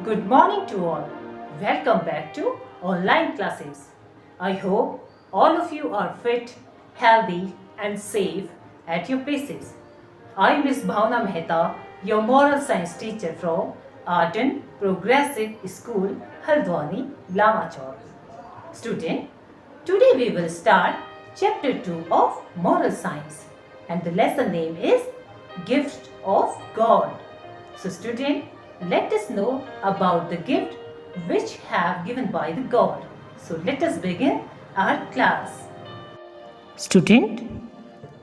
Good morning to all. Welcome back to online classes. I hope all of you are fit, healthy and safe at your places. I am Ms. Bhavna Mehta, your moral science teacher from Art and Progressive School, Haldwani, Lamachor. Student, today we will start chapter 2 of moral science and the lesson name is Gift of God. So student, let us know about the gift which have given by the God. So let us begin our class. Student,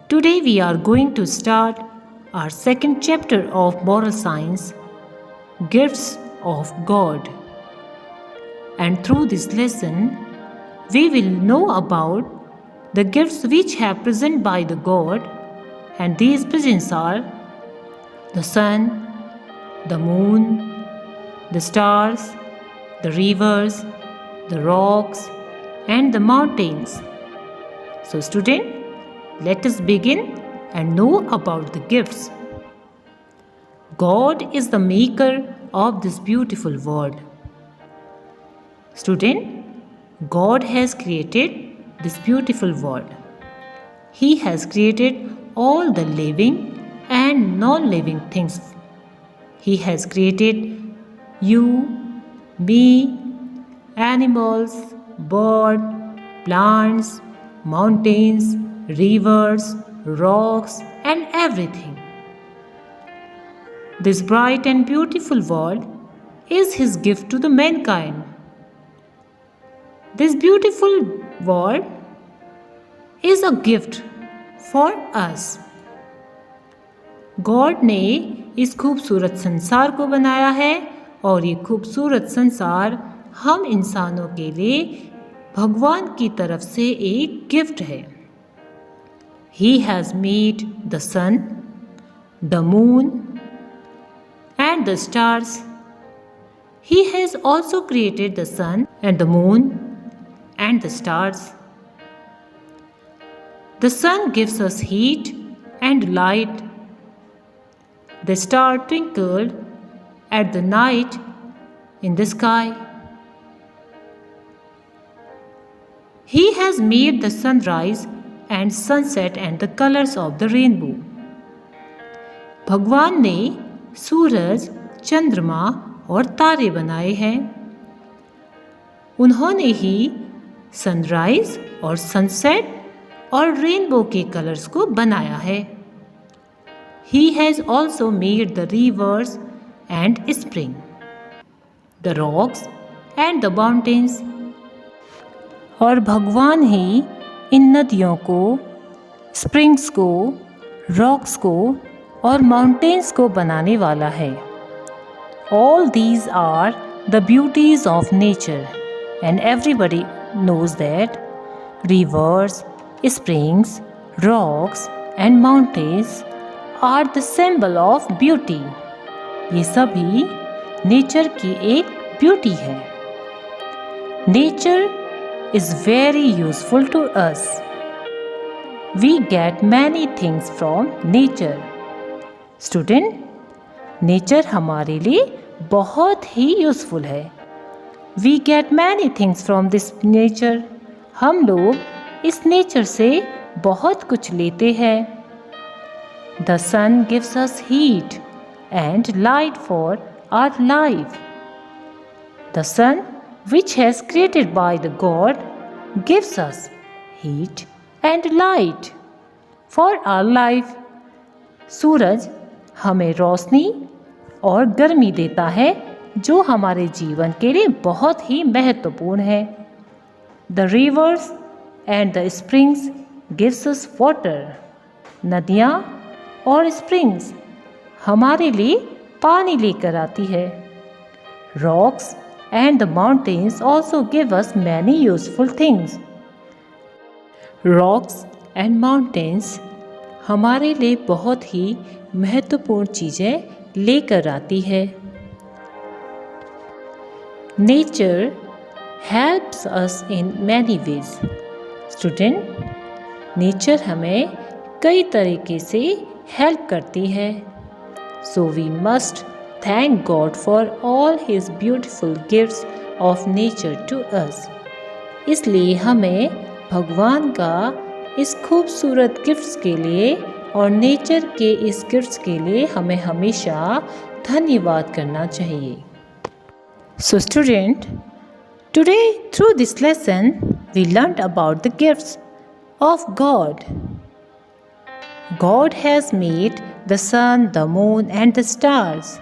today we are going to start our second chapter of moral science, Gifts of God. And through this lesson, we will know about the gifts which have present by the God, and these presents are the sun, the moon, the stars, the rivers, the rocks and the mountains. So student, let us begin and know about the gifts. God is the maker of this beautiful world. Student, God has created this beautiful world. He has created all the living and non-living things. He has created you, me, animals, birds, plants, mountains, rivers, rocks and everything. This bright and beautiful world is His gift to the mankind. This beautiful world is a gift for us. God ने इस खूबसूरत संसार को बनाया है और ये खूबसूरत संसार हम इंसानों के लिए भगवान की तरफ से एक गिफ्ट है. He has made the sun, the moon and the stars. He has also created the sun and the moon and the stars. The sun gives us heat and light. The star twinkled at the night in the sky. He has made the sunrise and sunset and the colors of the rainbow. भगवान ने सूरज, चंद्रमा और तारे बनाए हैं. उन्होंने ही sunrise और sunset और रेनबो के कलर्स को बनाया है. He has also made the rivers and spring, the rocks and the mountains. और भगवान ही इन नदियों को, स्प्रिंग्स को, रॉक्स को और माउंटेन्स को बनाने वाला है. All these are the beauties of nature and everybody knows that rivers, springs, rocks and mountains are the symbol of beauty. ये सभी नेचर की एक ब्यूटी है. Nature is very useful to us. We get many things from nature. Student, nature हमारे लिए बहुत ही useful है. We get many things from this nature. हम लोग इस नेचर से बहुत कुछ लेते हैं. The sun gives us heat and light for our life. The sun, which has created by the God, gives us heat and light for our life. सूरज हमें रोशनी और गर्मी देता है जो हमारे जीवन के लिए बहुत ही महत्वपूर्ण है. The rivers and the springs gives us water. नदियाँ और स्प्रिंग्स हमारे लिए पानी लेकर आती है. Rocks and the mountains also give us many useful things. Rocks and mountains हमारे लिए बहुत ही महत्वपूर्ण चीज़ें लेकर आती है. Nature helps us in many ways. Student, nature हमें कई तरीके से हेल्प करती है. So we must thank God for all His beautiful gifts of nature to us. इसलिए हमें भगवान का इस खूबसूरत गिफ्ट्स के लिए और नेचर के इस गिफ्ट्स के लिए हमें हमेशा धन्यवाद करना चाहिए. So student, today through this lesson we learned about the gifts of God. God has made the sun, the moon and the stars.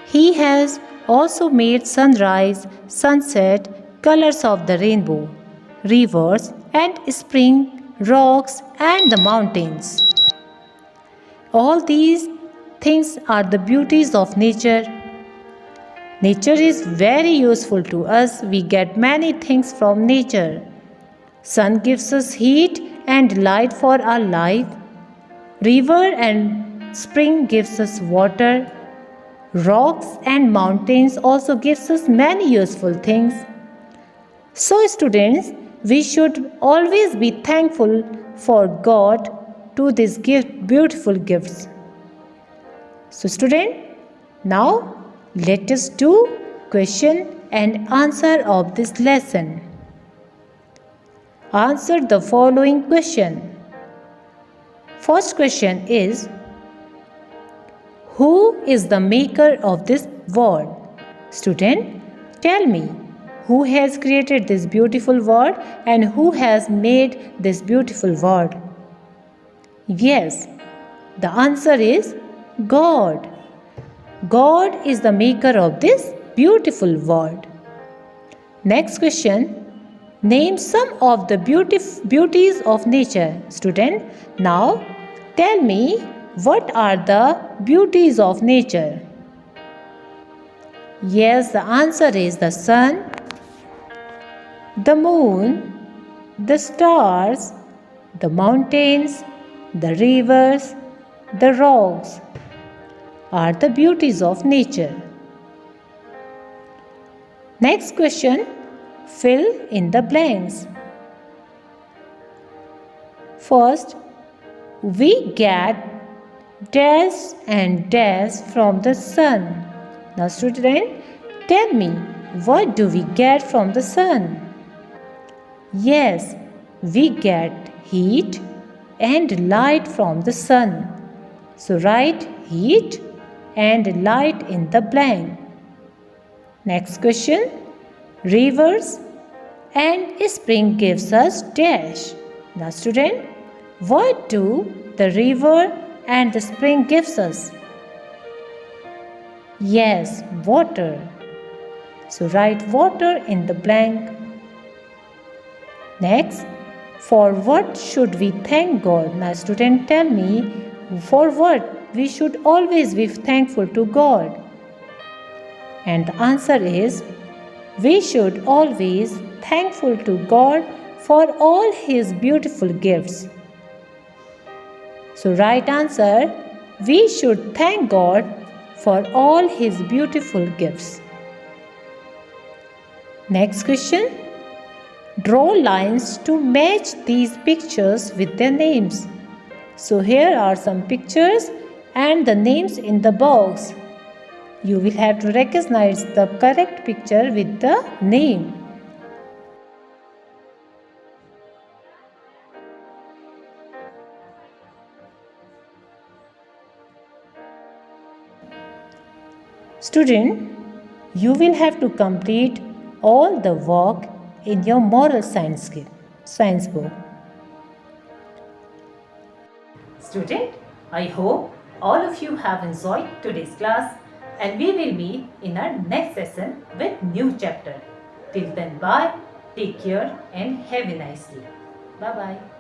He has also made sunrise, sunset, colors of the rainbow, rivers and spring, rocks and the mountains. All these things are the beauties of nature. Nature is very useful to us. We get many things from nature. Sun gives us heat and light for our life. River and spring gives us water. Rocks and mountains also gives us many useful things. So students, we should always be thankful for God to these beautiful gifts. So student, now let us do question and answer of this lesson. Answer the following question. First question is, who is the maker of this world? Student, tell me, who has created this beautiful world and who has made this beautiful world? Yes, the answer is God. God is the maker of this beautiful world. Next question. Name some of the beauties of nature. Student, now tell me, what are the beauties of nature? Yes, the answer is the sun, the moon, the stars, the mountains, the rivers, the rocks are the beauties of nature. Next question, fill in the blanks. First, we get dash and dash from the sun. Now student, tell me, what do we get from the sun? Yes, we get heat and light from the sun. So write heat and light in the blank. Next question, rivers and spring gives us dash. Now student, what do the river and the spring gives us? Yes, water. So write water in the blank. Next, for what should we thank God? Now student, tell me, for what we should always be thankful to God? And the answer is, we should always thankful to God for all His beautiful gifts. So right answer, we should thank God for all His beautiful gifts. Next question, draw lines to match these pictures with their names. So here are some pictures and the names in the box. You will have to recognize the correct picture with the name. Student, you will have to complete all the work in your moral science book. Student, I hope all of you have enjoyed today's class, and we will meet in our next session with new chapter. Till then, bye, take care and have a nice day. Bye-bye.